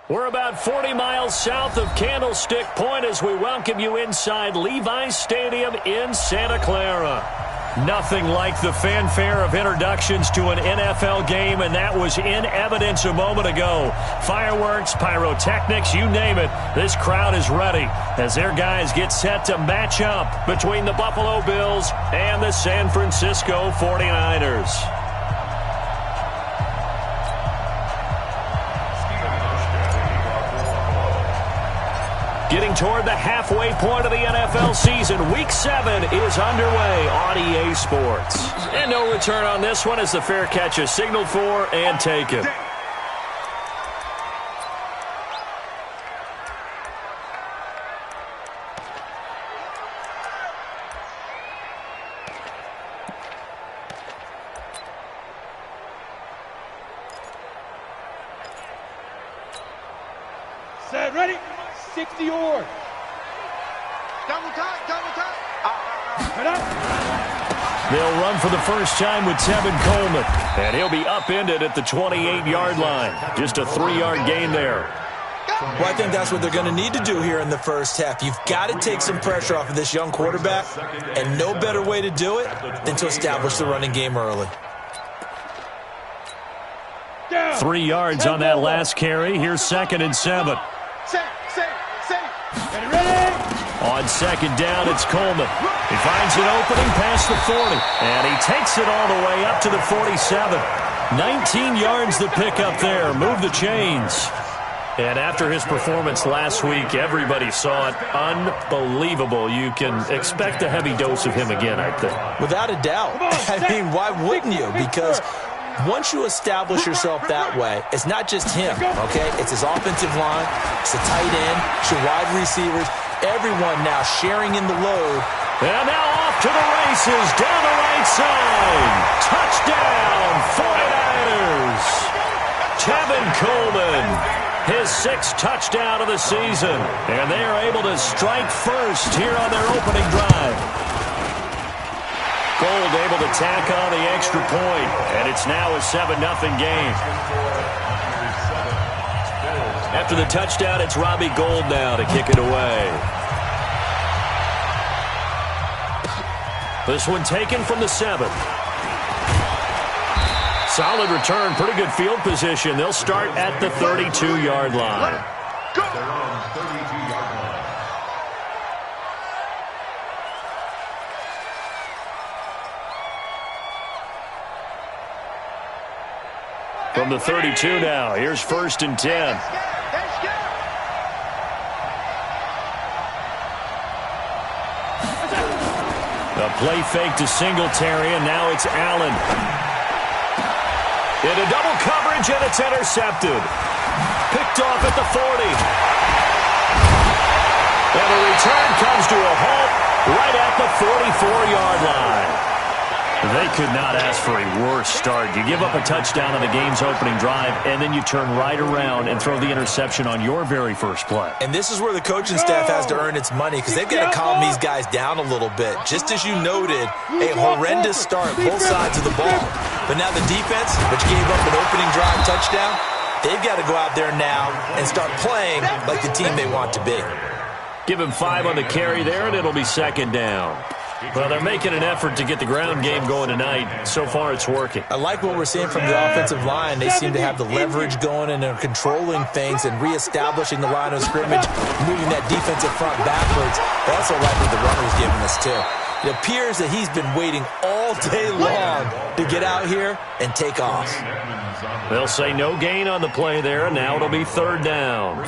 We're about 40 miles south of Candlestick Point as we welcome you inside Levi's Stadium in Santa Clara. Nothing like the fanfare of introductions to an NFL game, and that was in evidence a moment ago. Fireworks, pyrotechnics, you name it. This crowd is ready as their guys get set to match up between the Buffalo Bills and the San Francisco 49ers. Getting toward the halfway point of the NFL season, Week 7 is underway on EA Sports. And no return on this one as the fair catch is signaled for and taken. Set, ready? 60 yards. Double time, double time. They'll run for the first time with Tevin Coleman, and he'll be upended at the 28-yard line. Just a 3-yard gain there. Well, I think that's what they're going to need to do here in the first half. You've got to take some pressure off of this young quarterback, and no better way to do it than to establish the running game early. 3 yards on that last carry. Here's 2nd and 7. On 2nd down, it's Coleman. He finds an opening past the 40, and he takes it all the way up to the 47. 19 yards the pickup there. Move the chains. And after his performance last week, everybody saw it. Unbelievable. You can expect a heavy dose of him again, I think. Without a doubt. I mean, why wouldn't you? Because once you establish yourself that way, it's not just him, okay? It's his offensive line, it's the tight end, it's your wide receivers, everyone now sharing in the load. And now off to the races, down the right side. Touchdown, 49ers. Tevin Coleman, his 6th touchdown of the season. And they are able to strike first here on their opening drive. Gold able to tack on the extra point, and it's now a 7-0 game. After the touchdown, it's Robbie Gould now to kick it away. This one taken from the 7. Solid return, pretty good field position. They'll start at the 32-yard line. From the 32 now, here's 1st and 10. A play fake to Singletary, and now it's Allen. Into double coverage, and it's intercepted. Picked off at the 40. And the return comes to a halt right at the 44-yard line. They could not ask for a worse start. You give up a touchdown on the game's opening drive, and then you turn right around and throw the interception on your very first play. And this is where the coaching staff has to earn its money because they've got to calm these guys down a little bit. Just as you noted, a horrendous start, both sides of the ball. But now the defense, which gave up an opening drive touchdown, they've got to go out there now and start playing like the team they want to be. Give him 5 on the carry there, and it'll be 2nd down. Well, they're making an effort to get the ground game going tonight. So far, it's working. I like what we're seeing from the offensive line. They seem to have the leverage going and they're controlling things and reestablishing the line of scrimmage, moving that defensive front backwards. They also like what the runner's giving us, too. It appears that he's been waiting all day long to get out here and take off. They'll say no gain on the play there, and now it'll be 3rd down.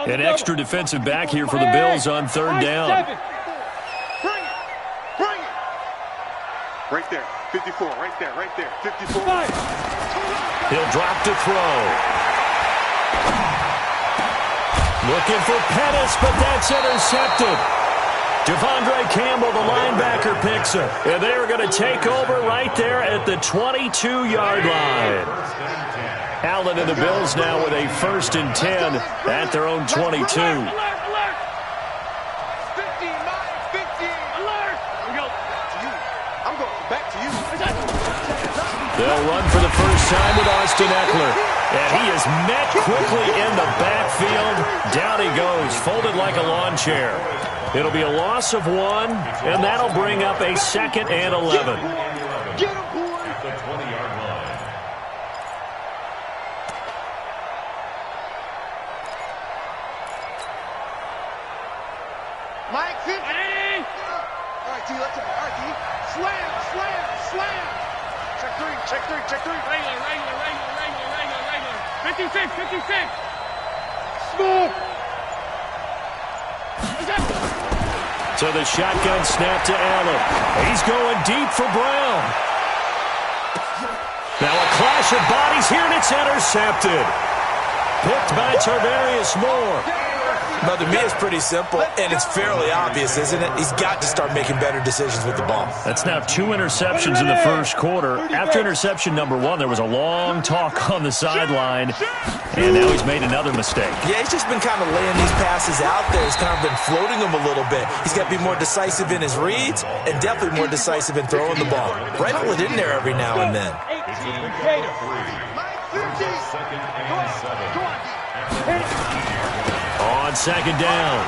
An extra defensive back here for the Bills on 3rd down. Bring it. Right there, 54, right there, 54. He'll drop to throw. Looking for Pettis, but that's intercepted. Devondre Campbell, the linebacker, picks it. And they're going to take over right there at the 22-yard line. Allen and the Bills now with a 1st and 10 at their own 22. Alert! 15, 15. Alert! We go. To you. I'm going back to you. They'll run for the first time with Austin Eckler. And he is met quickly in the backfield. Down he goes, folded like a lawn chair. It'll be a loss of 1, and that'll bring up a 2nd and 11. Get him, boy. At the 20-yard line. Mike, 50. All right, T, let's go. All right, T. Slam, slam, slam. Check 3, check 3, check 3. Regular. 56. Smooth. So the shotgun snap to Allen. He's going deep for Brown. Now a clash of bodies here, and it's intercepted. Picked by Tarvarius Moore. But to me, it's pretty simple, and it's fairly obvious, isn't it? He's got to start making better decisions with the ball. That's now 2 interceptions in the first quarter. After interception number 1, there was a long talk on the sideline, and now he's made another mistake. Yeah, he's just been kind of laying these passes out there. He's kind of been floating them a little bit. He's got to be more decisive in his reads and definitely more decisive in throwing the ball. Rifle it in there every now and then. Mike, 50. Go on. On second down,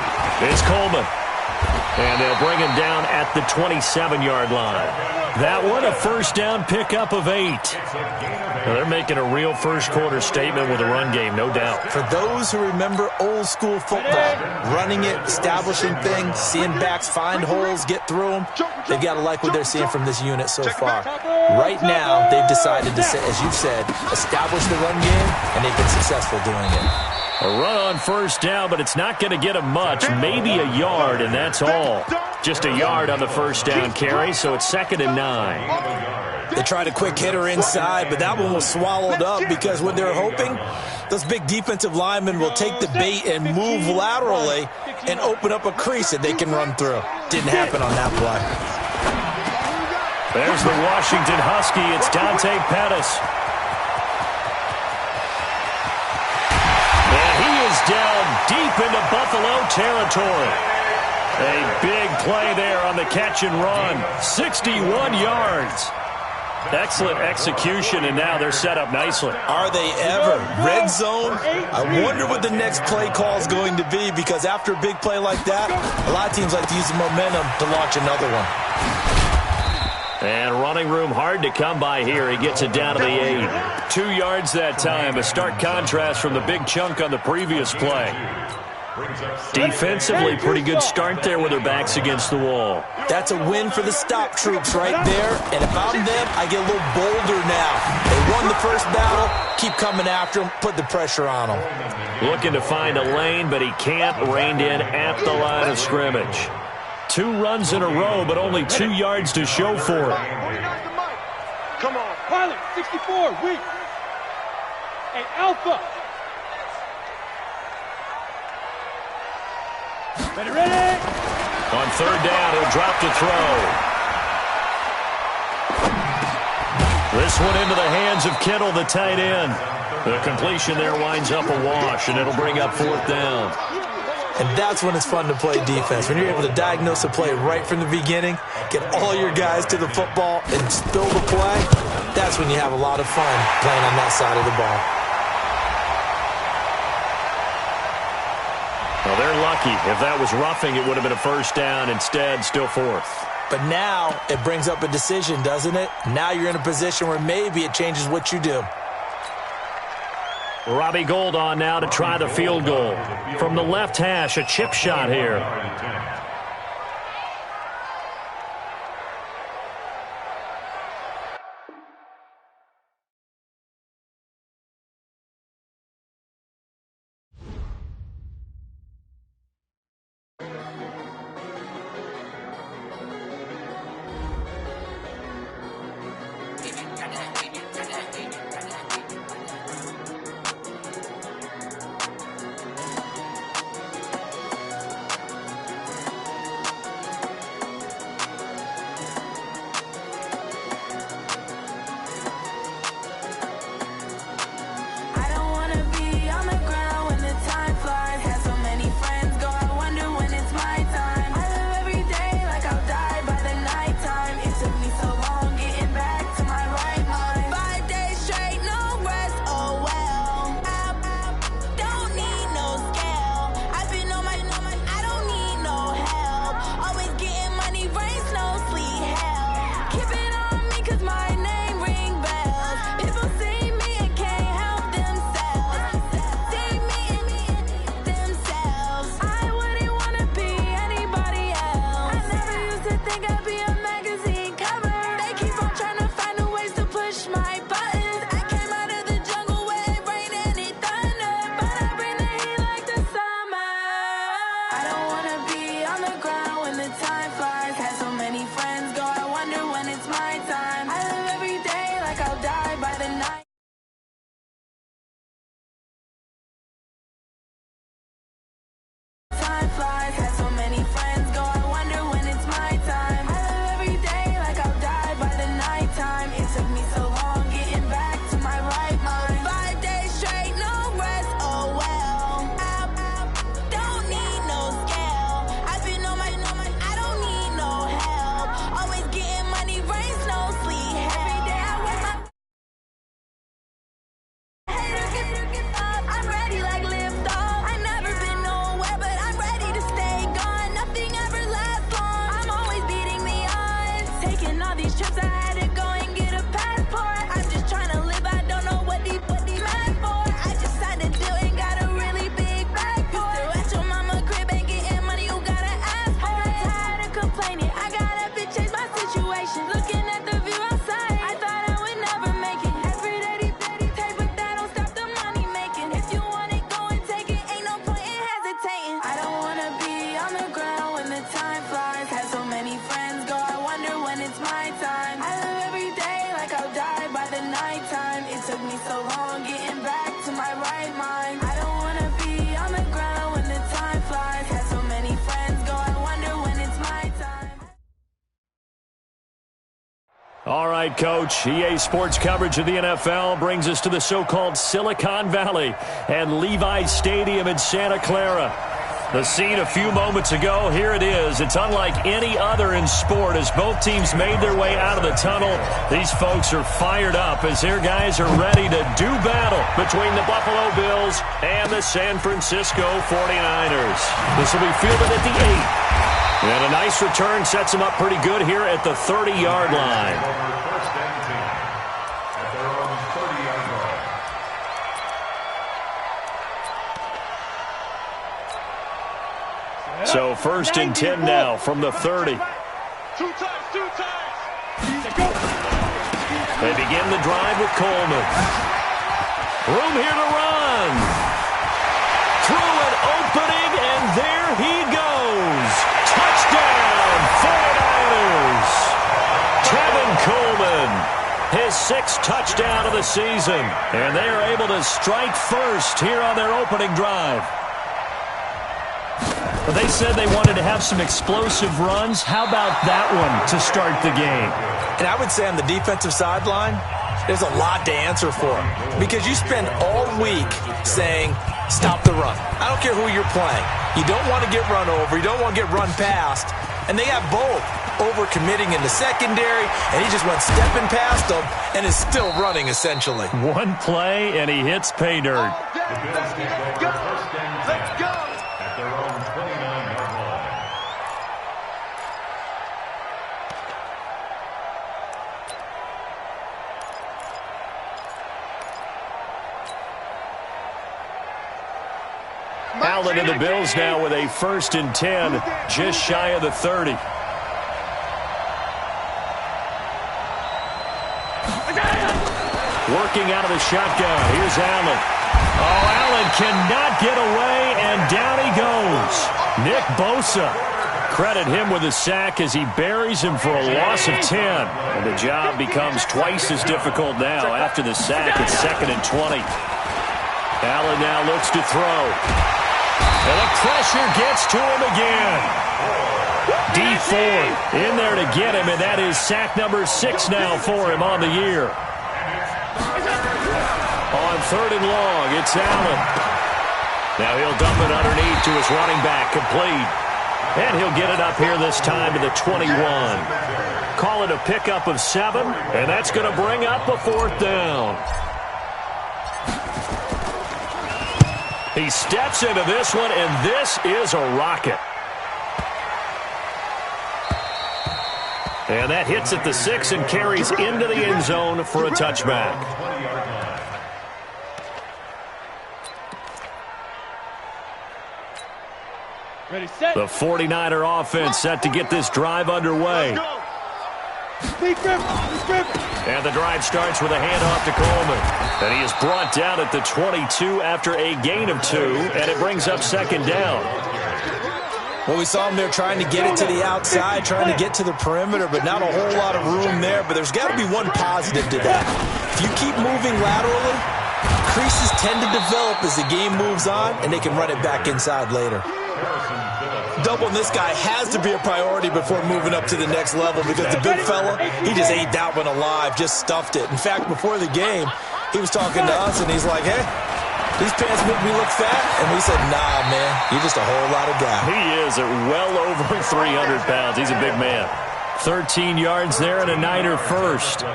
it's Coleman. And they'll bring him down at the 27-yard line. That one, a first down pickup of 8. Now, they're making a real first-quarter statement with a run game, no doubt. For those who remember old-school football, running it, establishing things, seeing backs find holes, get through them, they've got to like what they're seeing from this unit so far. Right now, they've decided to, as you've said, establish the run game, and they've been successful doing it. A run on first down, but it's not going to get him much. Maybe a yard, and that's all. Just a yard on the first down carry, so it's 2nd and 9. They tried a quick hitter inside, but that one was swallowed up because what they're hoping, those big defensive linemen will take the bait and move laterally and open up a crease that they can run through. Didn't happen on that play. There's the Washington Husky. It's Dante Pettis. Down deep into Buffalo territory. A big play there on the catch and run. 61 yards. Excellent execution, and now they're set up nicely. Are they ever? Red zone? I wonder what the next play call is going to be, because after a big play like that, a lot of teams like to use the momentum to launch another one. And running room hard to come by here. He gets it down to the 8. 2 yards that time. A stark contrast from the big chunk on the previous play. Defensively, pretty good start there with their backs against the wall. That's a win for the stop troops right there. And if I'm them, I get a little bolder now. They won the first battle. Keep coming after them. Put the pressure on them. Looking to find a lane, but he can't. Reined in at the line of scrimmage. 2 runs in a row, but only 2 yards to show for it. Come on. Pilot, 64, weak. Hey, Alpha. Ready. On 3rd down, he'll drop to throw. This one into the hands of Kittle, the tight end. The completion there winds up a wash, and it'll bring up 4th down. And that's when it's fun to play defense. When you're able to diagnose a play right from the beginning, get all your guys to the football, and spill the play, that's when you have a lot of fun playing on that side of the ball. Well, they're lucky. If that was roughing, it would have been a first down. Instead, still 4th. But now it brings up a decision, doesn't it? Now you're in a position where maybe it changes what you do. Robbie Gould on now to try the field goal. From the left hash, a chip shot here. All right, Coach. EA Sports coverage of the NFL brings us to the so-called Silicon Valley and Levi's Stadium in Santa Clara. The scene a few moments ago, here it is. It's unlike any other in sport as both teams made their way out of the tunnel. These folks are fired up as their guys are ready to do battle between the Buffalo Bills and the San Francisco 49ers. This will be fielded at the 8. And a nice return sets them up pretty good here at the 30-yard line. So 1st and 10 now from the 30. Two times. They begin the drive with Coleman. Room here to run. Through an opening, and there he goes. Touchdown, 49ers. Kevin Coleman, his 6th touchdown of the season. And they are able to strike first here on their opening drive. But they said they wanted to have some explosive runs. How about that one to start the game? And I would say on the defensive sideline, there's a lot to answer for. Because you spend all week saying, stop the run. I don't care who you're playing. You don't want to get run over. You don't want to get run past. And they have both over-committing in the secondary, and he just went stepping past them and is still running, essentially. One play, and he hits pay dirt. Let's go. Allen and the Bills now with a 1st and 10, just shy of the 30. Working out of the shotgun. Here's Allen. Oh, Allen cannot get away, and down he goes. Nick Bosa. Credit him with a sack as he buries him for a loss of 10. And the job becomes twice as difficult now after the sack. It's 2nd and 20. Allen now looks to throw. And the pressure gets to him again. D Ford in there to get him, and that is sack number 6 now for him on the year. On 3rd and long, it's Allen. Now he'll dump it underneath to his running back, complete. And he'll get it up here this time to the 21. Call it a pickup of 7, and that's going to bring up a 4th down. He steps into this one, and this is a rocket. And that hits at the 6 and carries into the end zone for a touchback. Ready, set. The 49er offense set to get this drive underway. And the drive starts with a handoff to Coleman. And he is brought down at the 22 after a gain of 2, and it brings up 2nd down. Well, we saw him there trying to get it to the outside, trying to get to the perimeter, but not a whole lot of room there. But there's got to be one positive to that. If you keep moving laterally, creases tend to develop as the game moves on, and they can run it back inside later. Doubling this guy has to be a priority before moving up to the next level because the big fella, he just ate that one alive, just stuffed it. In fact, before the game, he was talking to us, and he's like, hey, these pants make me look fat. And we said, nah, man, you're just a whole lot of guy. He is at well over 300 pounds. He's a big man. 13 yards there and a Niner first.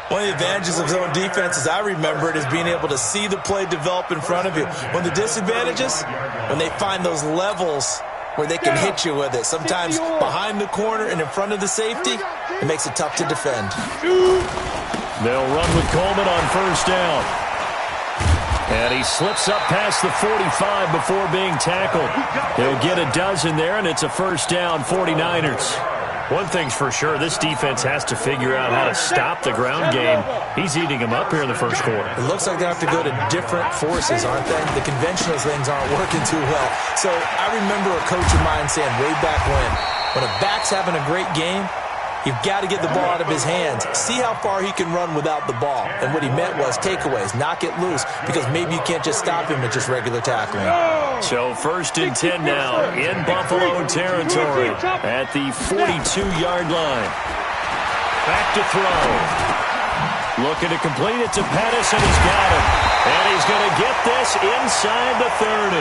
One of the advantages of zone defense, as I remember it, is being able to see the play develop in front of you. One of the disadvantages, when they find those levels where they can hit you with it, sometimes behind the corner and in front of the safety, it makes it tough to defend. They'll run with Coleman on 1st down. And he slips up past the 45 before being tackled. He'll get a dozen there, and it's a 1st down, 49ers. One thing's for sure, this defense has to figure out how to stop the ground game. He's eating them up here in the 1st quarter. It looks like they have to go to different forces, aren't they? The conventional things aren't working too well. So I remember a coach of mine saying way back when a back's having a great game, you've got to get the ball out of his hands. See how far he can run without the ball. And what he meant was takeaways, knock it loose, because maybe you can't just stop him with just regular tackling. So 1st and 10 now in Buffalo territory at the 42-yard line. Back to throw. Looking to complete it to Pettis, and he's got it. And he's going to get this inside the 30.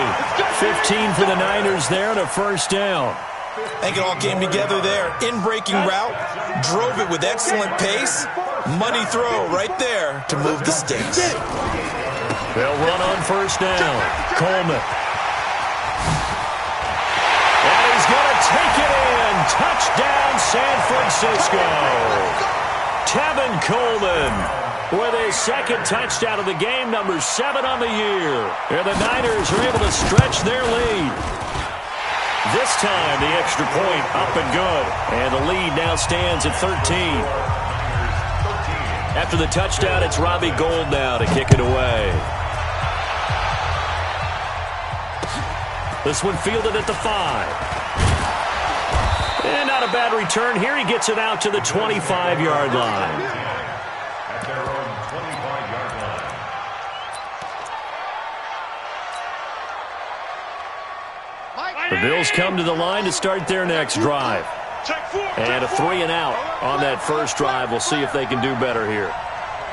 15 for the Niners there and a first down. I think it all came together there. In-breaking route, drove it with excellent pace. Money throw right there to move the sticks. They'll run on first down. Coleman. And he's going to take it in. Touchdown, San Francisco. Tevin Coleman with his second touchdown of the game, number 7 on the year. And the Niners are able to stretch their lead. This time, the extra point up and good. And the lead now stands at 13. After the touchdown, it's Robbie Gould now to kick it away. This one fielded at the 5. And not a bad return here. He gets it out to the 25-yard line. At their own 25-yard line. The Bills come to the line to start their next drive. And a 3-and-out on that first drive. We'll see if they can do better here.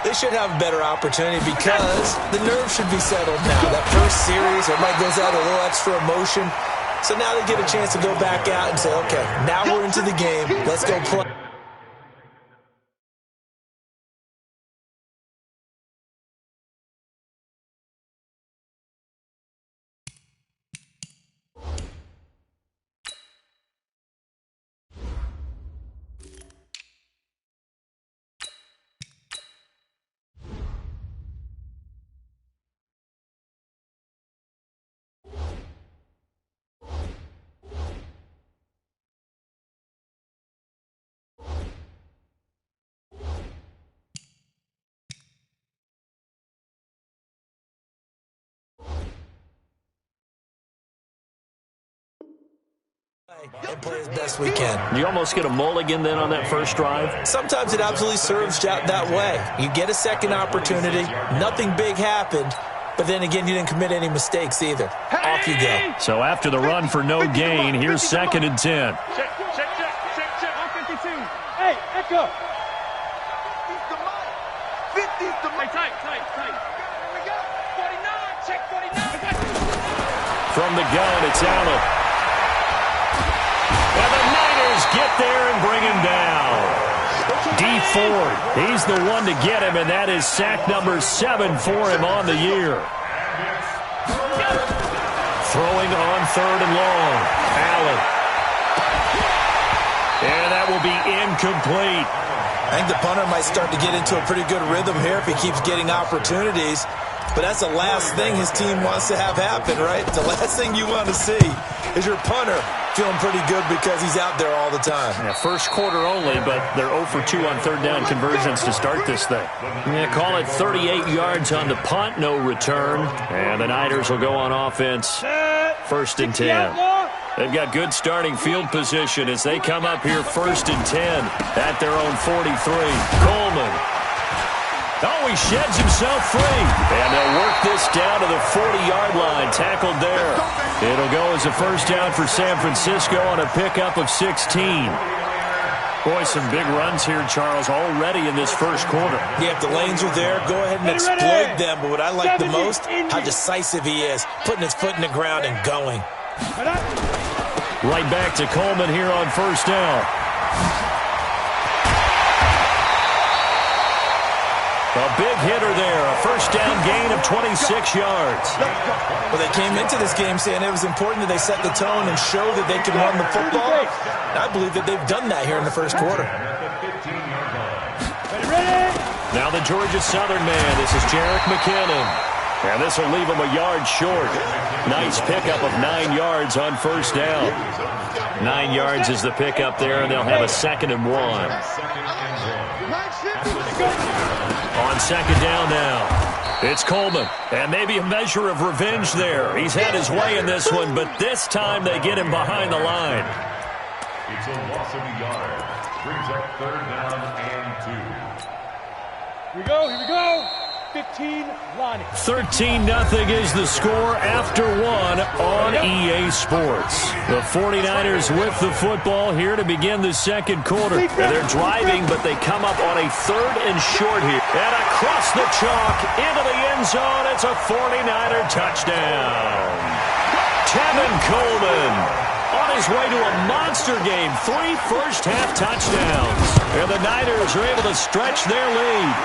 They should have a better opportunity because the nerves should be settled now. That first series, everybody goes out a little extra emotion. So now they get a chance to go back out and say, okay, now we're into the game. Let's go play. And play as best we can. You almost get a mulligan then on that first drive? Sometimes it absolutely serves out that way. You get a second opportunity. Nothing big happened. But then again, you didn't commit any mistakes either. Off you go. So after the run for no gain, here's 2nd and 10. Check. 52. Hey, Echo. 50's the money. 50's the money. Tight. Here we go. 49. Check 49. From the gun, it's Allen. And the Niners get there and bring him down. D. Ford, he's the one to get him, and that is sack number 7 for him on the year. Throwing on 3rd and long. Allen. And that will be incomplete. I think the punter might start to get into a pretty good rhythm here if he keeps getting opportunities. But that's the last thing his team wants to have happen, right? The last thing you want to see is your punter feeling pretty good because he's out there all the time. Yeah, first quarter only, but they're 0 for 2 on 3rd down conversions to start this thing. Yeah, call it 38 yards on the punt, no return. And the Niners will go on offense, 1st and 10. They've got good starting field position as they come up here 1st and 10 at their own 43. Coleman. Oh, he sheds himself free. And they'll work this down to the 40-yard line. Tackled there. It'll go as a first down for San Francisco on a pickup of 16. Boy, some big runs here, Charles, already in this first quarter. Yeah, if the lanes are there, go ahead and exploit them. But what I like the most, how decisive he is, putting his foot in the ground and going. Right back to Coleman here on first down. A big hitter there, a first down gain of 26 yards. Well, they came into this game saying it was important that they set the tone and show that they can run the football. And I believe that they've done that here in the first quarter. Now the Georgia Southern man, this is Jerick McKinnon. And this will leave him a yard short. Nice pickup of 9 yards on first down. 9 yards is the pickup there, and they'll have a 2nd and 1. On 2nd down now, it's Coleman. And maybe a measure of revenge there. He's had his way in this one, but this time they get him behind the line. It's a loss of a yard. Brings up 3rd down and 2. Here we go. 15, Lonnie. 13-0 is the score after one on EA Sports. The 49ers with the football here to begin the second quarter. And they're driving, but they come up on a 3rd and short here. And across the chalk into the end zone, it's a 49er touchdown. Tevin Coleman on his way to a monster game. 3 first-half touchdowns. And the Niners are able to stretch their lead.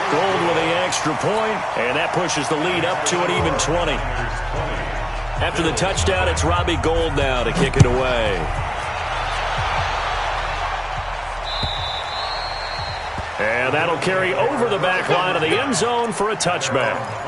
Gold with the extra point, and that pushes the lead up to an even 20. After the touchdown, it's Robbie Gould now to kick it away. And that'll carry over the back line of the end zone for a touchback.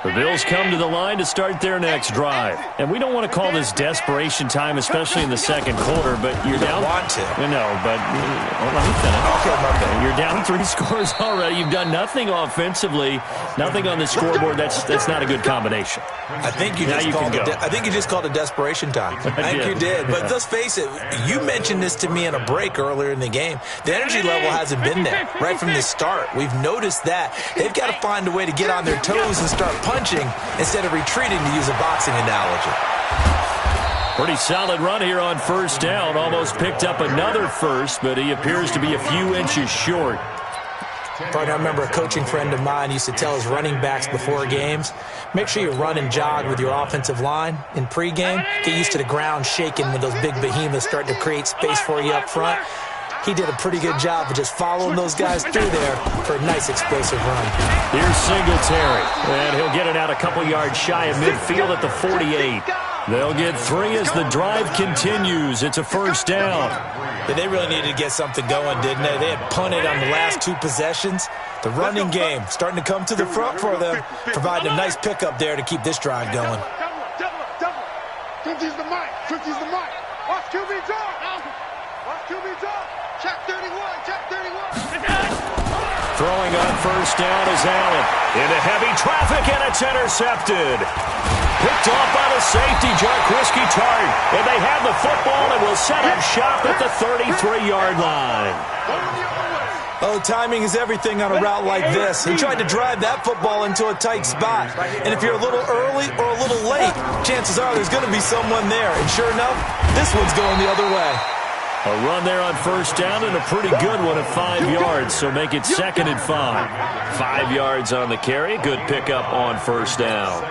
The Bills come to the line to start their next drive. And we don't want to call this desperation time, especially in the second quarter, but you're down. Want to. No, but let me finish. Okay, you're down 3 scores already. You've done nothing offensively, nothing on the scoreboard. That's not a good combination. I think you just called it desperation time. I think you did. But let's face it, you mentioned this to me in a break earlier in the game. The energy level hasn't been there right from the start. We've noticed that. They've got to find a way to get on their toes and start punching instead of retreating, to use a boxing analogy. Pretty solid run here on first down. Almost picked up another first, but he appears to be a few inches short. Partner, I remember a coaching friend of mine used to tell his running backs before games, make sure you run and jog with your offensive line in pregame. Get used to the ground shaking when those big behemoths start to create space for you up front. He did a pretty good job of just following those guys through there for a nice explosive run. Here's Singletary, and he'll get it out a couple yards shy of midfield at the 48. They'll get 3 as the drive continues. It's a first down. Yeah, they really needed to get something going, didn't they? They had punted on the last 2 possessions. The running game starting to come to the front for them, providing a nice pickup there to keep this drive going. Double. 50's the mic. 50's the mic. Watch QB drop. Watch QB drop. Check 31. Check 31. Throwing on first down is Allen. Into heavy traffic, and it's intercepted. Picked off by the safety, Jarkowski Tart. And they have the football and will set up shop at the 33-yard line. Oh, timing is everything on a route like this. He tried to drive that football into a tight spot. And if you're a little early or a little late, chances are there's going to be someone there. And sure enough, this one's going the other way. A run there on first down and a pretty good one at 5 yards, so make it 2nd and 5. 5 yards on the carry. Good pickup on first down.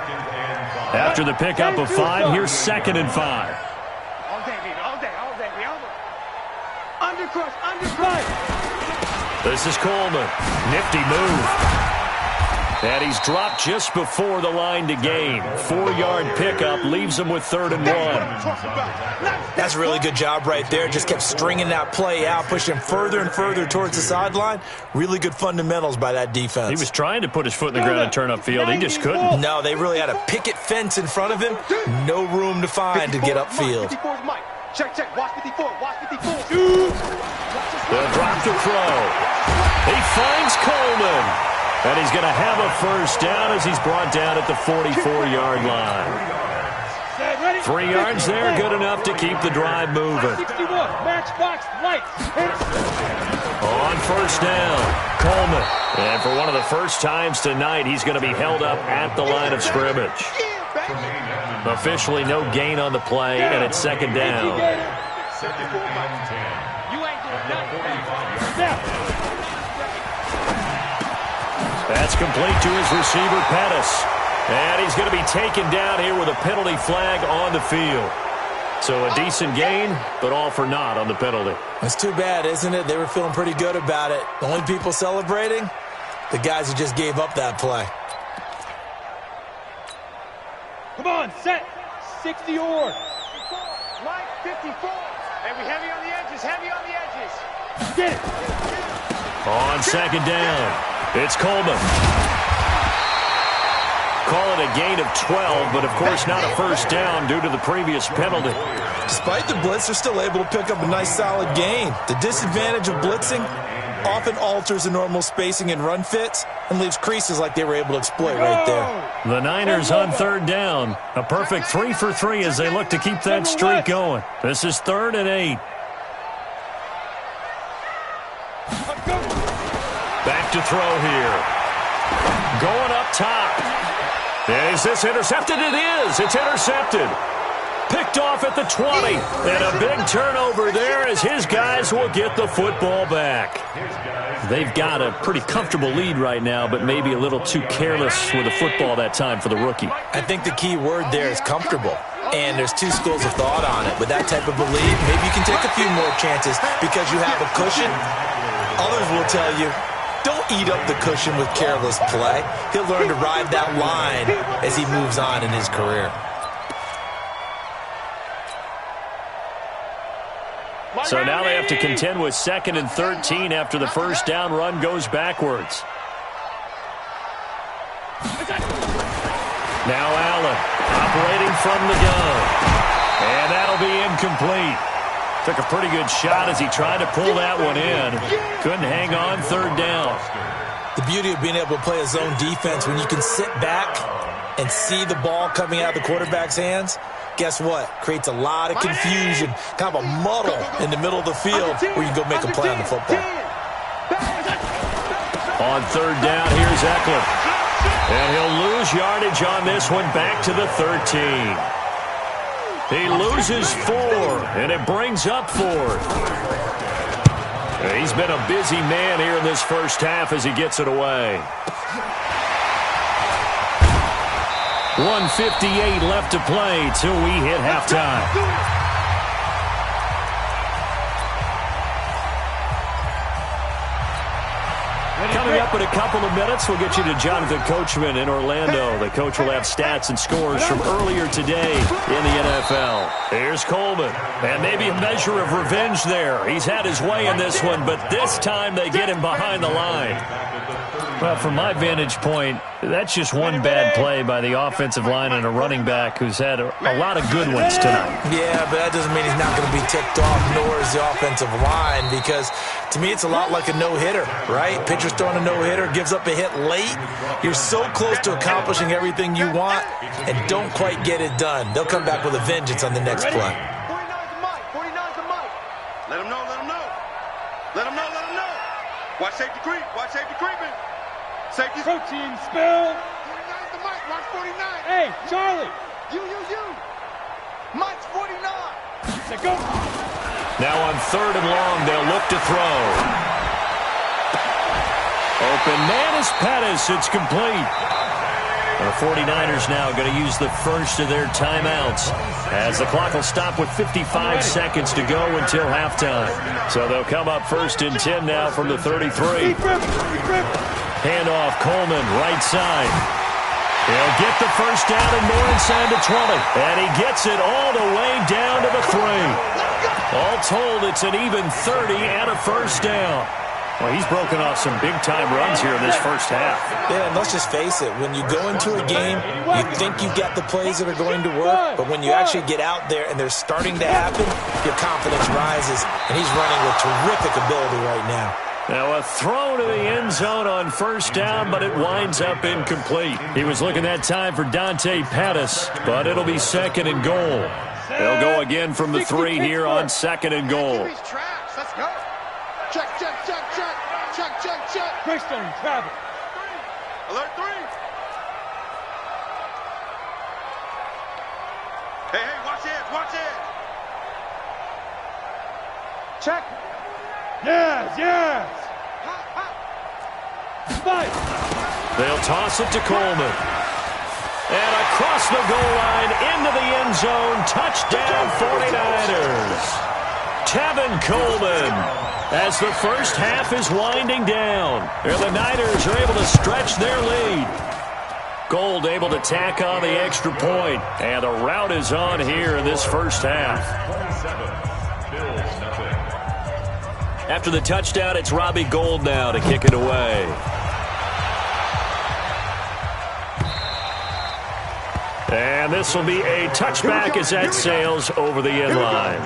After the pickup of 5, here's 2nd and 5. All day, baby. All day. Undercrush. This is Coleman. Nifty move. And he's dropped just before the line to gain. 4-yard pickup leaves him with 3rd and 1. That's a really good job right there. Just kept stringing that play out, pushing further and further towards the sideline. Really good fundamentals by that defense. He was trying to put his foot in the ground and turn upfield. He just couldn't. No, they really had a picket fence in front of him. No room to find to get upfield. Check. Watch 54. They'll drop the throw. He finds Coleman. And he's going to have a first down as he's brought down at the 44-yard line. 3 yards there, good enough to keep the drive moving. 61, matchbox lights. On first down, Coleman. And for one of the first times tonight, he's going to be held up at the line of scrimmage. Officially no gain on the play, and it's 2nd down. You ain't doing nothing. That's complete to his receiver, Pettis. And he's going to be taken down here with a penalty flag on the field. So a decent gain, but all for naught on the penalty. It's too bad, isn't it? They were feeling pretty good about it. The only people celebrating, the guys who just gave up that play. Come on, set. 60 or. Mike, 54. And we heavy on the edges. Get it. On 2nd down. It's Coleman. Call it a gain of 12, but of course not a first down due to the previous penalty. Despite the blitz, they're still able to pick up a nice solid gain. The disadvantage of blitzing, often alters the normal spacing and run fits and leaves creases like they were able to exploit right there. The Niners on third down. A perfect 3 for 3 as they look to keep that streak going. This is 3rd and 8. Back to throw here. Going up top. Is this intercepted? It is. It's intercepted. Picked off at the 20. And a big turnover there as his guys will get the football back. They've got a pretty comfortable lead right now, but maybe a little too careless with the football that time for the rookie. I think the key word there is comfortable. And there's two schools of thought on it. With that type of a lead, maybe you can take a few more chances because you have a cushion. Others will tell you, don't eat up the cushion with careless play. He'll learn to ride that line as he moves on in his career. So now they have to contend with 2nd and 13 after the first down run goes backwards. Now Allen operating from the gun. And that'll be incomplete. Took a pretty good shot as he tried to pull that one in. Couldn't hang on 3rd down. The beauty of being able to play a zone defense when you can sit back and see the ball coming out of the quarterback's hands, guess what? Creates a lot of confusion, kind of a muddle in the middle of the field where you can go make a play on the football. On 3rd down, here's Eckler. And he'll lose yardage on this one back to the 13. He loses 4, and it brings up 4th. He's been a busy man here in this first half as he gets it away. 1:58 left to play till we hit halftime. Coming up in a couple of minutes, we'll get you to Jonathan Coachman in Orlando. The coach will have stats and scores from earlier today in the NFL. Here's Coleman. And maybe a measure of revenge there. He's had his way in this one, but this time they get him behind the line. Well, from my vantage point, that's just one bad play by the offensive line and a running back who's had a lot of good ones tonight. Yeah, but that doesn't mean he's not going to be ticked off, nor is the offensive line, because to me it's a lot like a no-hitter, right? Pitcher's throwing a no-hitter, gives up a hit late. You're so close to accomplishing everything you want and don't quite get it done. They'll come back with a vengeance on the next play. 49's the mic. 49's the mic. Let him know. Let him know. Let him know. Let him know. Watch safety creep. Watch safety creeping. Safety. Protein spill. 49's the mic. Watch 49. Hey, Charlie. You. Mike's 49. Let's go. Now on 3rd and long, they'll look to throw. Open man is Pettis. It's complete. The 49ers now going to use the first of their timeouts as the clock will stop with 55 seconds to go until halftime. So they'll come up 1st and 10 now from the 33. Handoff, Coleman, right side. He'll get the first down and more inside the 20. And he gets it all the way down to the 3. All told, it's an even 30 and a first down. Well, he's broken off some big-time runs here in this first half. Yeah, and let's just face it. When you go into a game, you think you've got the plays that are going to work, but when you actually get out there and they're starting to happen, your confidence rises, and he's running with terrific ability right now. Now a throw to the end zone on first down, but it winds up incomplete. He was looking that time for Dante Pettis, but it'll be 2nd and goal. They'll go again from the 3 here on 2nd and goal. Let's go. Check. Christian travel. Alert 3. Hey, watch it. Check. Yes. Spike. They'll toss it to Coleman. And across the goal line into the end zone. Touchdown 49ers. Tevin Coleman. As the first half is winding down, and the Niners are able to stretch their lead. Gold able to tack on the extra point, and the rout is on here in this first half. After the touchdown, it's Robbie Gould now to kick it away. And this will be a touchback as that sails over the end line.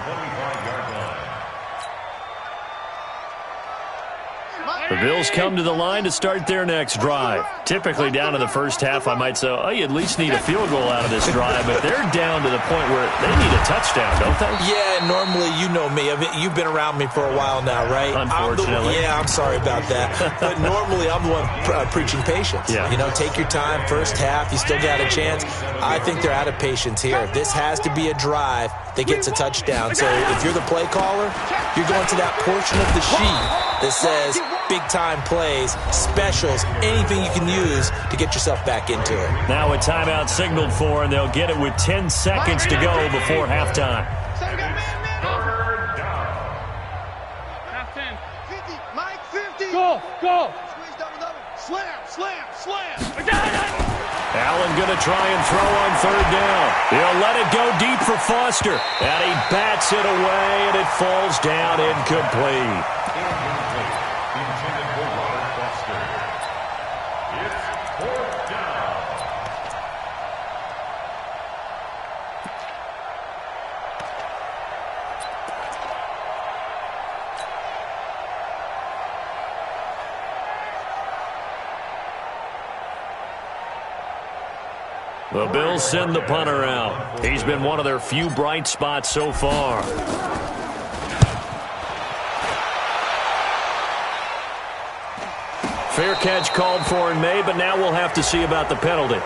The Bills come to the line to start their next drive. Typically down to the first half, I might say, oh, you at least need a field goal out of this drive, but they're down to the point where they need a touchdown, don't they? Yeah, normally, you know me. I mean, you've been around me for a while now, right? Unfortunately. I'm sorry about that. But normally, I'm the one preaching patience. Yeah. You know, take your time. First half, you still got a chance. I think they're out of patience here. This has to be a drive that gets a touchdown. So if you're the play caller, you're going to that portion of the sheet that says big-time plays, specials, anything you can use to get yourself back into it. Now a timeout signaled for, and they'll get it with 10 seconds to go before halftime. Half 10. 50, Mike, 50. Go, go. Squeeze double. Slam, slam, slam. Allen going to try and throw on third down. He'll let it go deep for Foster. And he bats it away, and it falls down incomplete. Intended for Robert Foster. It's fourth down. The Bills send the punter out. He's been one of their few bright spots so far. Fair catch called for and made, but now we'll have to see about the penalty.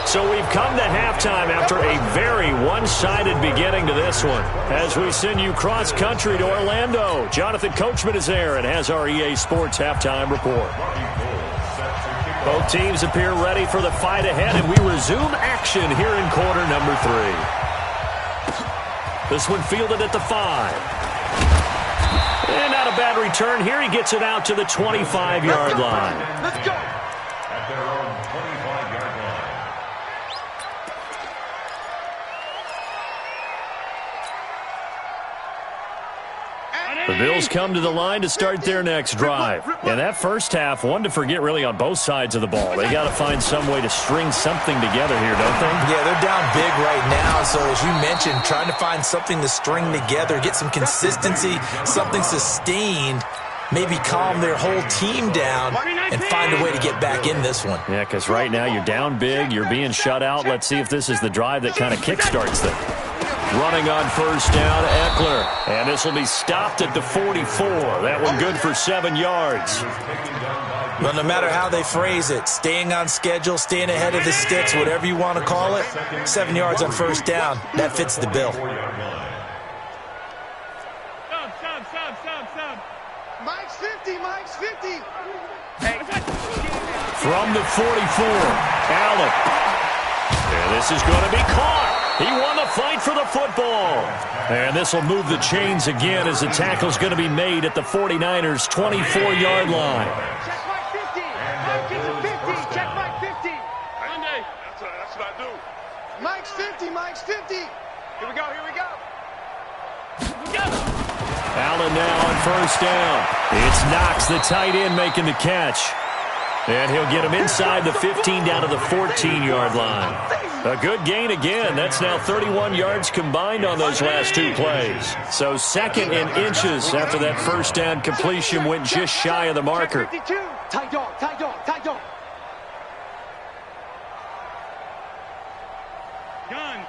So we've come to halftime after a very one-sided beginning to this one. As we send you cross-country to Orlando, Jonathan Coachman is there and has our EA Sports halftime report. Both teams appear ready for the fight ahead, and we resume action here in quarter number 3. This one fielded at the 5. And not a bad return here. He gets it out to the 25-yard line. Let's go. At their own 25-yard line. The Bills come to the line to start their next drive. And that first half, one to forget really on both sides of the ball. They got to find some way to string something together here, don't they? Yeah, they're down big right now. So as you mentioned, trying to find something to string together, get some consistency, something sustained, maybe calm their whole team down and find a way to get back in this one. Yeah, because right now you're down big, you're being shut out. Let's see if this is the drive that kind of kickstarts them. Running on first down, Eckler. And this will be stopped at the 44. That one good for 7 yards. But no matter how they phrase it, staying on schedule, staying ahead of the sticks, whatever you want to call it, 7 yards on first down, that fits the bill. Sub. Mike's 50, Mike's 50. From the 44, Allen. And this is going to be caught. He won the fight for the football. And this will move the chains again as the tackle's going to be made at the 49ers' 24-yard line. Check Mike 50. Mike gets a 50. Check Mike 50. Monday. That's what I do. Mike's 50, Mike's 50. Here we go, here we go. Allen now on first down. It's Knox, the tight end, making the catch. And he'll get him inside the 15 down to the 14-yard line. A good gain again. That's now 31 yards combined on those last 2 plays. So second in inches after that first down completion went just shy of the marker. 52. Tight dog, tight dog, tight dog. Gun.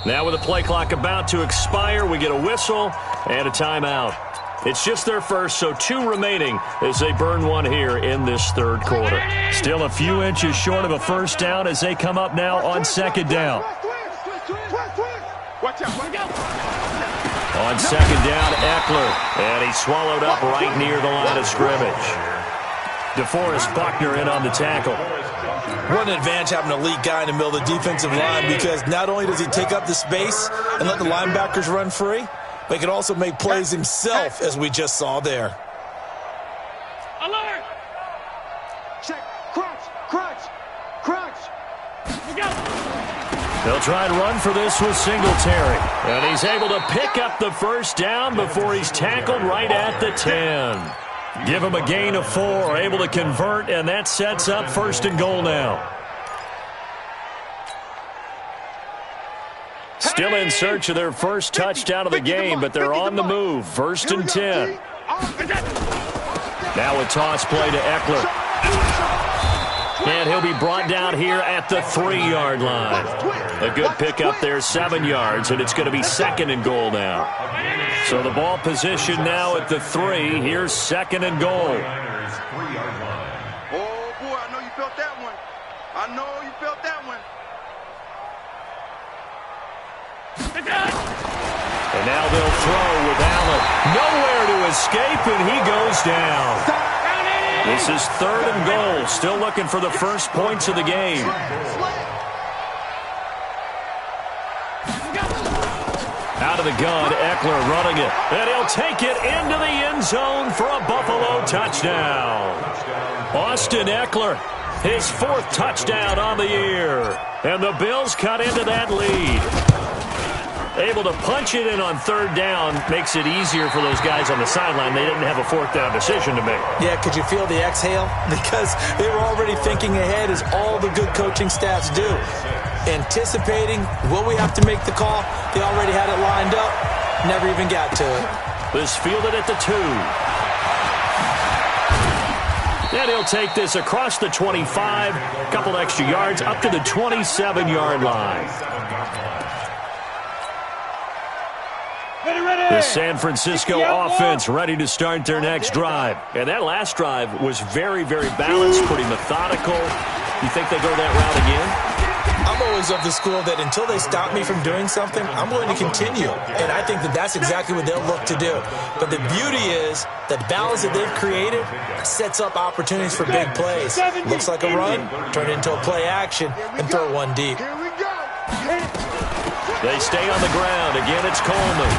Now with the play clock about to expire, we get a whistle and a timeout. It's just their first, so 2 remaining as they burn one here in this third quarter. Still a few inches short of a first down as they come up now on second down. Watch out. On second down, Eckler. And he's swallowed up right near the line of scrimmage. DeForest Buckner in on the tackle. What an advantage having an elite guy in the middle of the defensive line, because not only does he take up the space and let the linebackers run free, but he can also make plays himself, as we just saw there. Alert. Check. Crunch. They'll try and run for this with Singletary. And he's able to pick up the first down before he's tackled right at the 10. Give him a gain of 4, able to convert, and that sets up first and goal now. Still in search of their first touchdown of the game, but they're on the move. 1st and 10. Now a toss play to Eckler. And he'll be brought down here at the 3-yard line. A good pickup there, 7 yards, and it's going to be 2nd and goal now. So the ball position now at the 3. Here's 2nd and goal. Oh, boy, I know you felt that one. I know you felt that one. And now they'll throw with Allen. Nowhere to escape, and he goes down. This is 3rd and goal. Still looking for the first points of the game. Out of the gun, Eckler running it. And he'll take it into the end zone for a Buffalo touchdown. Austin Eckler, his 4th touchdown on the year. And the Bills cut into that lead. Able to punch it in on 3rd down makes it easier for those guys on the sideline. They didn't have a 4th down decision to make. Yeah, could you feel the exhale? Because they were already thinking ahead, as all the good coaching staffs do. Anticipating, will we have to make the call? They already had it lined up. Never even got to it. This fielded at the 2. And he'll take this across the 25. A couple extra yards up to the 27-yard line. The San Francisco offense ready to start their next drive. And that last drive was very, very balanced, pretty methodical. You think they go that route again? I'm always of the school that until they stop me from doing something, I'm going to continue. And I think that that's exactly what they'll look to do. But the beauty is the balance that they've created sets up opportunities for big plays. Looks like a run, turn it into a play action, and throw one deep. Here we go. They stay on the ground. Again, it's Coleman.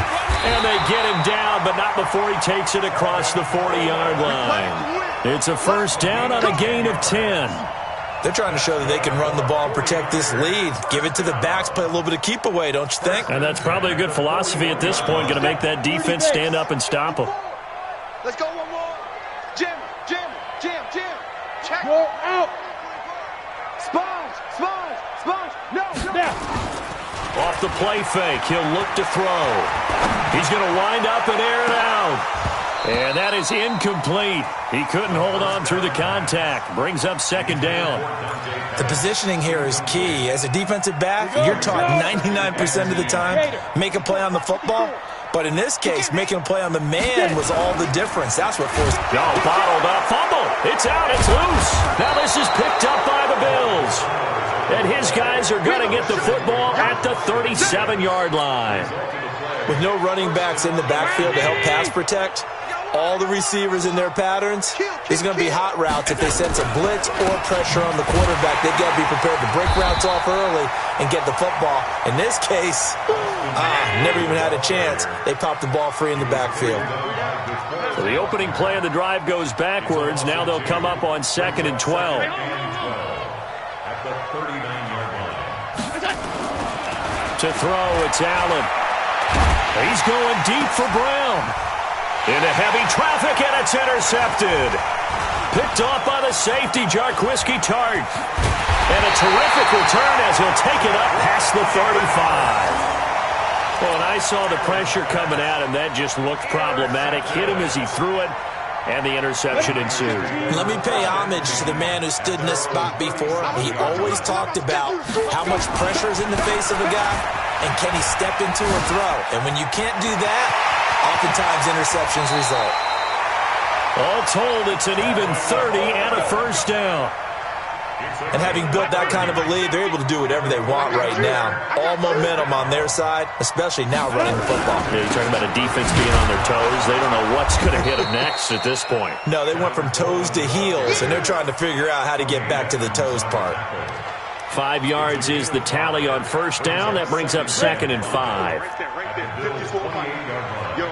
And they get him down, but not before he takes it across the 40-yard line. It's a 1st down on a gain of 10. They're trying to show that they can run the ball and protect this lead. Give it to the backs, play a little bit of keep away, don't you think? And that's probably a good philosophy at this point, going to make that defense stand up and stop them. Let's go one more. Jim. Check. Go out. Sponge. No. Off the play fake, he'll look to throw. He's going to wind up and air it out. And that is incomplete. He couldn't hold on through the contact. Brings up 2nd down. The positioning here is key. As a defensive back, you're taught 99% of the time, make a play on the football. But in this case, making a play on the man was all the difference. That's what forced. Bottled up, fumble. It's out, it's loose. Now this is picked up by the Bills. And his guys are going to get the football at the 37-yard line. With no running backs in the backfield to help pass protect, all the receivers in their patterns, there's going to be hot routes. If they sense a blitz or pressure on the quarterback, they've got to be prepared to break routes off early and get the football. In this case, never even had a chance. They popped the ball free in the backfield. So the opening play of the drive goes backwards. Now they'll come up on 2nd and 12. The 39-yard line. To throw, it's Allen. He's going deep for Brown. Into heavy traffic, and it's intercepted. Picked off by the safety, Jarquiski Tart. And a terrific return as he'll take it up past the 35. Well, and I saw the pressure coming at him. That just looked problematic. Hit him as he threw it. And the interception ensued. Let me pay homage to the man who stood in this spot before. He always talked about how much pressure is in the face of a guy, and can he step into a throw. And when you can't do that, oftentimes interceptions result. All told, it's an even 30 and a 1st down. And having built that kind of a lead, they're able to do whatever they want right now. All momentum on their side, especially now running the football. Yeah, you're talking about a defense being on their toes. They don't know what's going to hit them next at this point. No, they went from toes to heels, and they're trying to figure out how to get back to the toes part. 5 yards is the tally on 1st down. That brings up 2nd and 5. Right there. 54 Mike. Yo.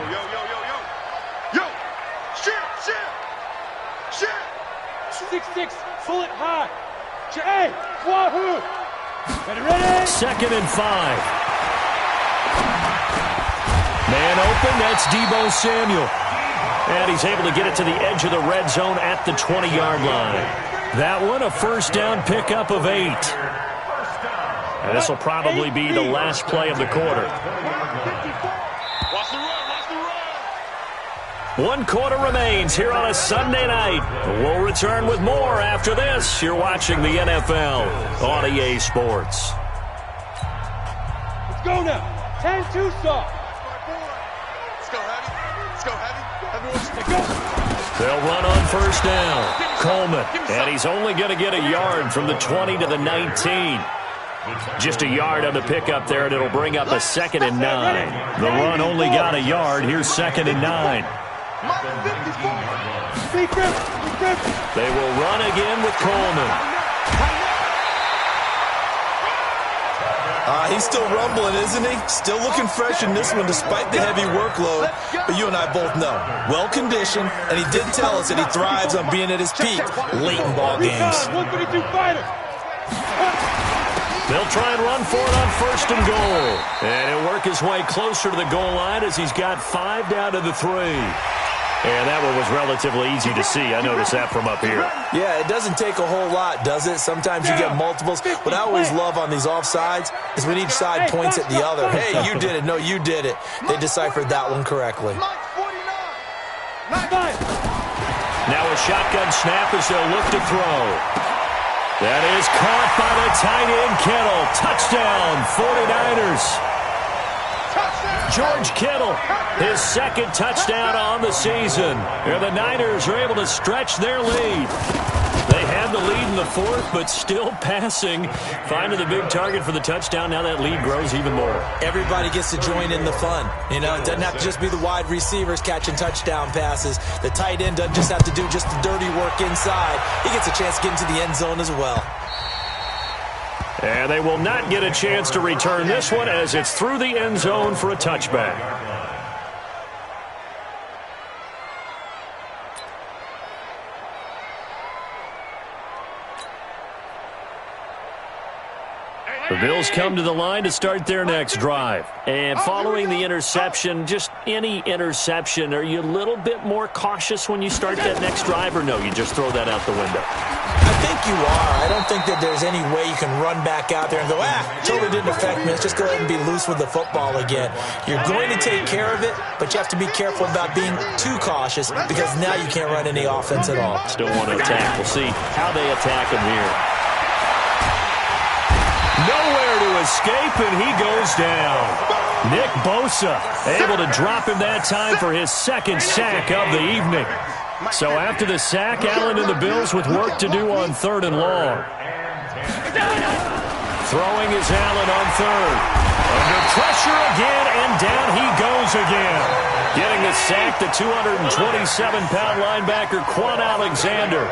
Shit. 6-6, pull it high. Hey, wahoo! Ready? 2nd and 5. Man open, that's Deebo Samuel. And he's able to get it to the edge of the red zone at the 20-yard line. That one, a 1st down pickup of 8. And this will probably be the last play of the quarter. Watch the run, watch the run. One quarter remains here on a Sunday night. We'll return with more after this. You're watching the NFL on EA Sports. Let's go now. 10-2 soft. Let's go heavy. Let's go heavy. Let's go. They'll run on first down. Coleman. And he's only going to get a yard from the 20 to the 19. Just a yard on the pickup there, and it'll bring up a 2nd and 9. The run only got a yard. Here's 2nd and 9. They will run again with Coleman. He's still rumbling, isn't he? Still looking fresh in this one despite the heavy workload. But you and I both know, well-conditioned, and he did tell us that he thrives on being at his peak late in ball games. They'll try and run for it on 1st and goal. And he'll work his way closer to the goal line as he's got 5 down to the 3. And that one was relatively easy to see. I noticed that from up here. Yeah, it doesn't take a whole lot, does it? Sometimes you get multiples. What I always love on these offsides is when each side points at the other. Hey, you did it. No, you did it. They deciphered that one correctly. Now a shotgun snap as they'll look to throw. That is caught by the tight end, Kittle. Touchdown, 49ers. George Kittle, his 2nd touchdown on the season. And the Niners are able to stretch their lead. They had the lead in the 4th, but still passing. Finding the big target for the touchdown. Now that lead grows even more. Everybody gets to join in the fun. You know, it doesn't have to just be the wide receivers catching touchdown passes. The tight end doesn't just have to do just the dirty work inside. He gets a chance to get into the end zone as well. And they will not get a chance to return this one as it's through the end zone for a touchback. The Bills come to the line to start their next drive. And following the interception, just any interception, are you a little bit more cautious when you start that next drive, or no, you just throw that out the window? I think you are. I don't think that there's any way you can run back out there and go, totally didn't affect me. Let's just go ahead and be loose with the football again. You're going to take care of it, but you have to be careful about being too cautious because now you can't run any offense at all. Still want to attack. We'll see how they attack him here. Nowhere to escape, and he goes down. Nick Bosa able to drop him that time for his 2nd sack of the evening. So after the sack, Allen and the Bills with work to do on 3rd and long. Throwing is Allen on 3rd. Under pressure again, and down he goes again. Getting the sack, the 227-pound linebacker, Quan Alexander.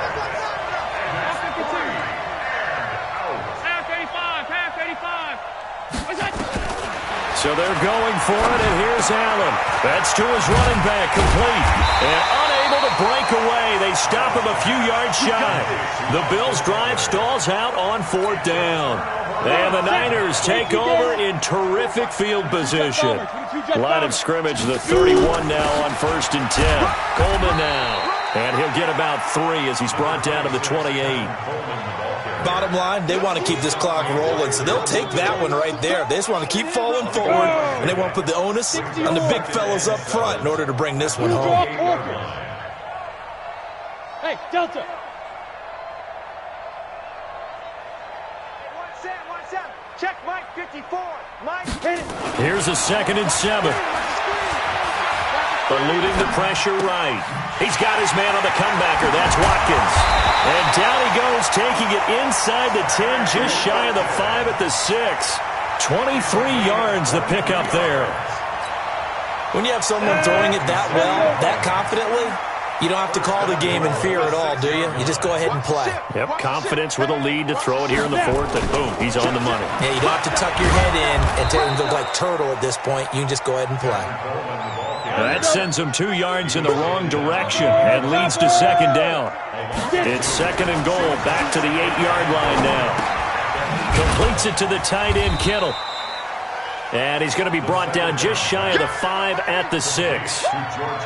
So they're going for it, and here's Allen. That's to his running back, complete. And unable to break away. They stop him a few yards shy. The Bills' drive stalls out on 4th down. And the Niners take over in terrific field position. Line of scrimmage, the 31 now on 1st and 10. Coleman now. And he'll get about 3 as he's brought down to the 28. Bottom line, they want to keep this clock rolling, so they'll take that one right there. They just want to keep falling forward, and they want to put the onus on the big fellas up front in order to bring this one home. Hey, Delta. One set. Check Mike 54. Mike, hit it. Here's a 2nd and 7. Eluding the pressure right. He's got his man on the comebacker. That's Watkins. And down he goes, taking it inside the 10, just shy of the 5 at the 6. 23 yards the pickup there. When you have someone throwing it that well, that confidently, you don't have to call the game in fear at all, do you? You just go ahead and play. Yep, confidence with a lead to throw it here in the 4th, and boom, he's on the money. Yeah, you don't have to tuck your head in and go like turtle at this point. You can just go ahead and play. That sends him 2 yards in the wrong direction and leads to 2nd down. It's 2nd and goal, back to the 8-yard line now. Completes it to the tight end, Kittle. And he's going to be brought down just shy of the 5 at the 6.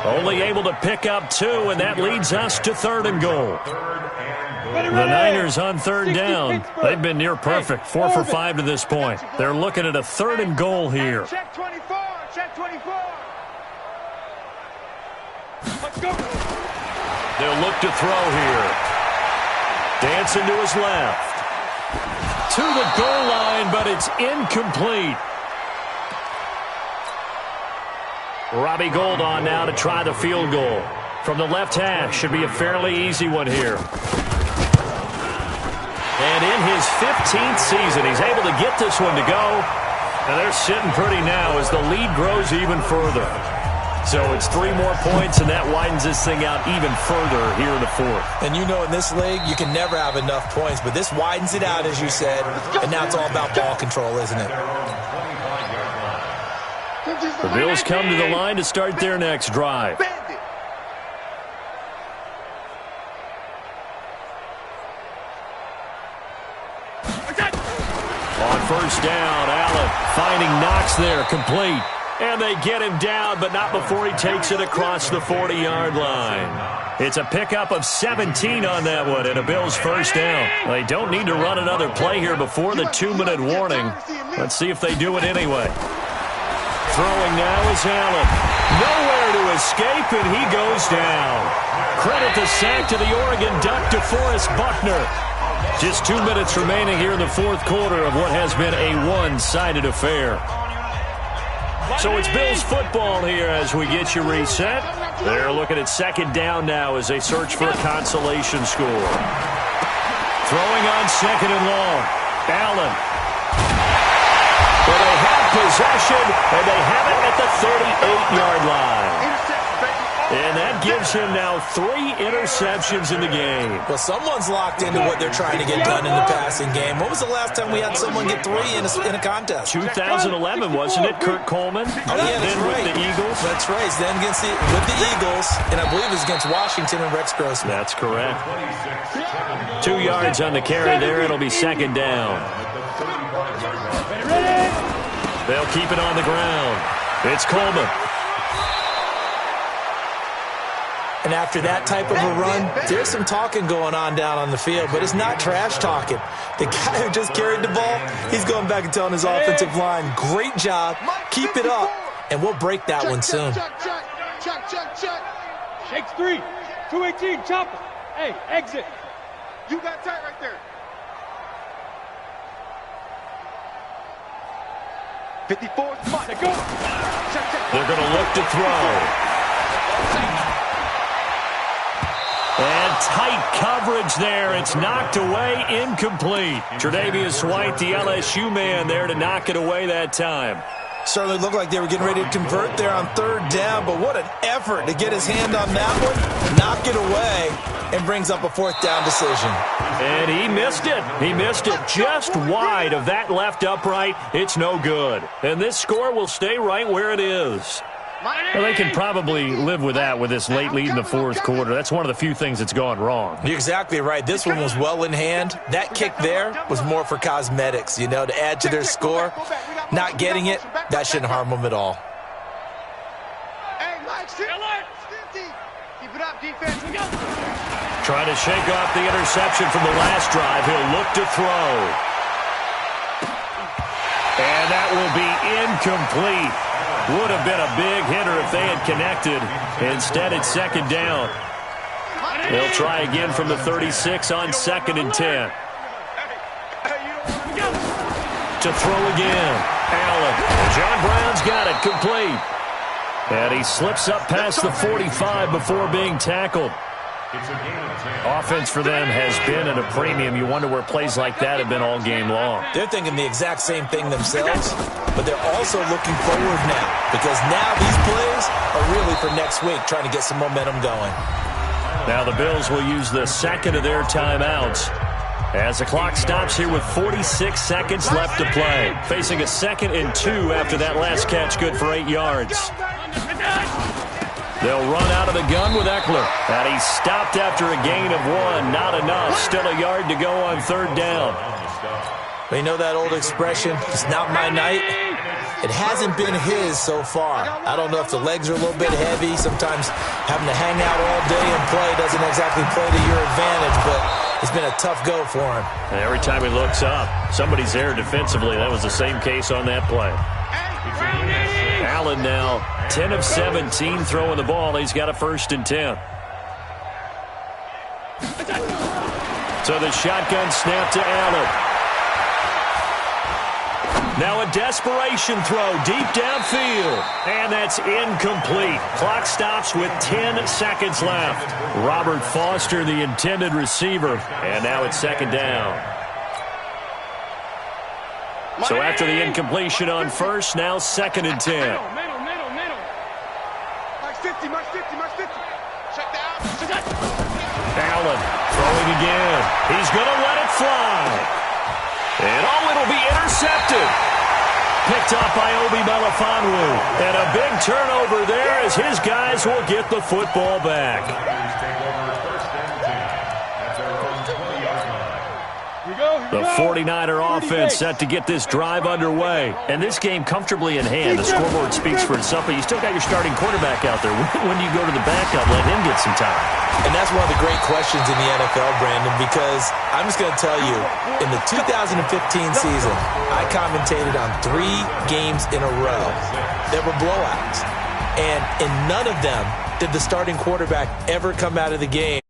Only able to pick up 2, and that leads us to 3rd and goal. The Niners on 3rd down. They've been near perfect, 4 for 5 to this point. They're looking at a 3rd and goal here. Check 24. Check 24. Let's go. They'll look to throw here. Dancing to his left. To the goal line, but it's incomplete. Robbie Gould on now to try the field goal. From the left hash, should be a fairly easy one here. And in his 15th season, he's able to get this one to go. And they're sitting pretty now as the lead grows even further. So it's 3 more points, and that widens this thing out even further here in the 4th. And you know, in this league, you can never have enough points, but this widens it out, as you said, and now it's all about ball control, isn't it? The Bills come to the line to start their next drive. On 1st down, Allen finding Knox there, complete. And they get him down, but not before he takes it across the 40-yard line. It's a pickup of 17 on that one, and a Bills 1st down. They don't need to run another play here before the 2-minute warning. Let's see if they do it anyway. Throwing now is Allen. Nowhere to escape, and he goes down. Credit the sack to the Oregon Duck, DeForest Buckner. Just 2 minutes remaining here in the 4th quarter of what has been a one-sided affair. So it's Bills football here as we get you reset. They're looking at 2nd down now as they search for a consolation score. Throwing on 2nd and long. Allen. Well, they have possession, and they have it at the 38-yard line. And that gives him now 3 interceptions in the game. Well, someone's locked into what they're trying to get done in the passing game. When was the last time we had someone get 3 in a contest? 2011, wasn't it? Kurt Coleman. Oh, yeah, that's right. With the Eagles. That's right. Then with the Eagles, and I believe it was against Washington and Rex Grossman. That's correct. 2 yards on the carry there. It'll be 2nd down. They'll keep it on the ground. It's Coleman. And after that type of a run, there's some talking going on down on the field, but it's not trash talking. The guy who just carried the ball, he's going back and telling his offensive line, great job, keep it up, and we'll break that one soon. Check. Shakes 3. 218, chopper. Hey, exit. You got tight right there. 54. Let go. They're going to look to throw. And tight coverage there. It's knocked away, incomplete. Tre'Davious White, the LSU man, there to knock it away that time. Certainly looked like they were getting ready to convert there on 3rd down, but what an effort to get his hand on that one, knock it away, and brings up a 4th down decision. And he missed it. He missed it just wide of that left upright. It's no good. And this score will stay right where it is. Well, they can probably live with that with this late lead in the 4th quarter. That's one of the few things that's gone wrong. You're exactly right. This one was well in hand. That kick there was more for cosmetics, you know, to add to their score. Not getting it, that shouldn't harm them at all. Keep it up, defense. Trying to shake off the interception from the last drive. He'll look to throw. And that will be incomplete. Would have been a big hitter if they had connected. Instead, it's 2nd down. They'll try again from the 36 on 2nd and 10. To throw again. Allen. John Brown's got it, complete. And he slips up past the 45 before being tackled. Offense for them has been at a premium. You wonder where plays like that have been all game long. They're thinking the exact same thing themselves, but they're also looking forward now, because now these plays are really for next week, trying to get some momentum going. Now the Bills will use the 2nd of their timeouts as the clock stops here with 46 seconds left to play. Facing a 2nd and 2 after that last catch, good for 8 yards. They'll run out of the gun with Eckler. And he stopped after a gain of 1. Not enough. Still a yard to go on 3rd down. You know that old expression, it's not my night? It hasn't been his so far. I don't know if the legs are a little bit heavy. Sometimes having to hang out all day and play doesn't exactly play to your advantage, but it's been a tough go for him. And every time he looks up, somebody's there defensively. That was the same case on that play. Allen now 10 of 17 throwing the ball. He's got a 1st and 10. So the shotgun snap to Allen. Now a desperation throw deep downfield. And that's incomplete. Clock stops with 10 seconds left. Robert Foster, the intended receiver. And now it's 2nd down. So after the incompletion on 1st, now 2nd and 10. Middle. Max 50, Max 50, Max 50. Check down. Allen throwing again. He's going to let it fly. And it'll be intercepted. Picked up by Obi Melifonwu. And a big turnover there as his guys will get the football back. The 49er offense set to get this drive underway. And this game comfortably in hand. The scoreboard speaks for itself, but you still got your starting quarterback out there. When you go to the backup, let him get some time. And that's one of the great questions in the NFL, Brandon, because I'm just going to tell you, in the 2015 season, I commentated on 3 games in a row that were blowouts. And in none of them did the starting quarterback ever come out of the game